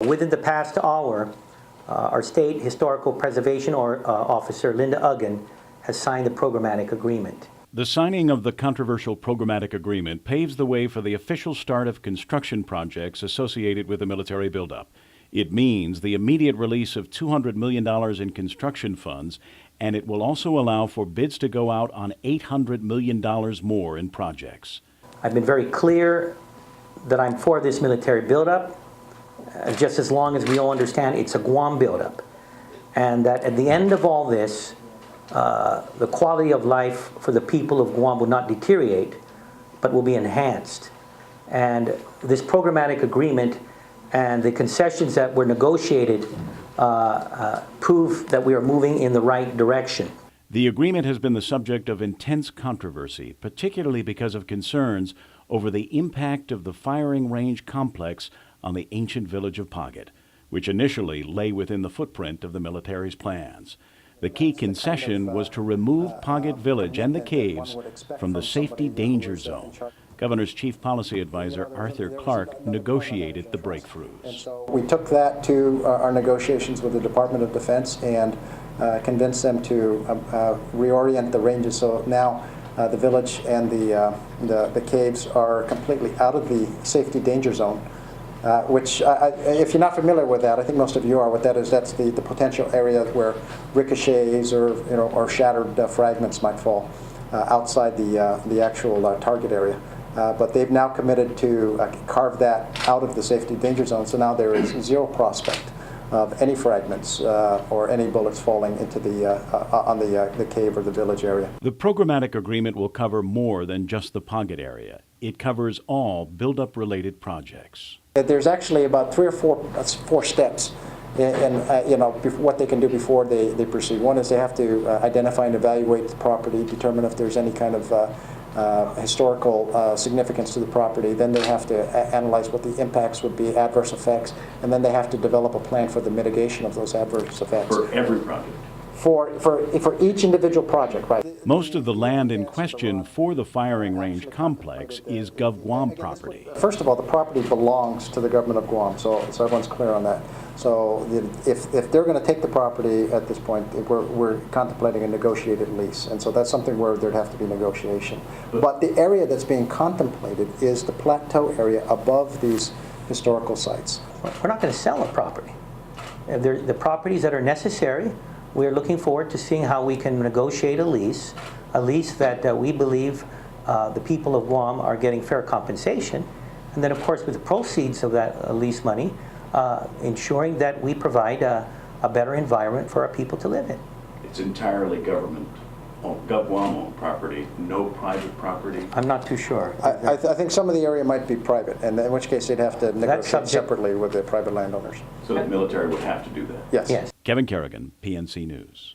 Within the past hour, our State Historical Preservation Officer, Linda Uggan, has signed the programmatic agreement. The signing of the controversial programmatic agreement paves the way for the official start of construction projects associated with the military buildup. It means the immediate release of $200 million in construction funds, and it will also allow for bids to go out on $800 million more in projects. I've been very clear that I'm for this military buildup, just as long as we all understand it's a Guam buildup, and that at the end of all this, the quality of life for the people of Guam will not deteriorate, but will be enhanced. And this programmatic agreement and the concessions that were negotiated prove that we are moving in the right direction. The agreement has been the subject of intense controversy, particularly because of concerns over the impact of the firing range complex on the ancient village of Paget, which initially lay within the footprint of the military's plans. The key concession was to remove Paget Village and the caves from the safety danger zone. Governor's Chief Policy Advisor Arthur Clark negotiated the breakthroughs. We took that to our negotiations with the Department of Defense and convinced them to reorient the ranges. So now the village and the caves are completely out of the safety danger zone. Which, if you're not familiar with that, I think most of you are. What that is, that's the potential area where ricochets or shattered fragments might fall outside the actual target area. But they've now committed to carve that out of the safety danger zone. So now there is zero prospect of any fragments or any bullets falling into on the cave or the village area. The programmatic agreement will cover more than just the Paget area. It covers all build-up related projects. There's actually about 3 or 4 steps in what they can do before they proceed. One is they have to identify and evaluate the property, determine if there's any kind of historical significance to the property. Then they have to analyze what the impacts would be, adverse effects, and then they have to develop a plan for the mitigation of those adverse effects. For every project? For each individual project, right. Most of the land in question for the firing range complex is GovGuam property. First of all, the property belongs to the government of Guam, so everyone's clear on that. So if they're going to take the property at this point, we're contemplating a negotiated lease, and so that's something where there'd have to be negotiation. But the area that's being contemplated is the plateau area above these historical sites. We're not going to sell a property. The properties that are necessary, we're looking forward to seeing how we can negotiate a lease that we believe the people of Guam are getting fair compensation. And then, of course, with the proceeds of that lease money, ensuring that we provide a better environment for our people to live in. It's entirely government, GovGuam-owned property, no private property? I'm not too sure. I think some of the area might be private, and in which case they'd have to negotiate separately with the private landowners. So the military would have to do that? Yes. Yes. Kevin Kerrigan, PNC News.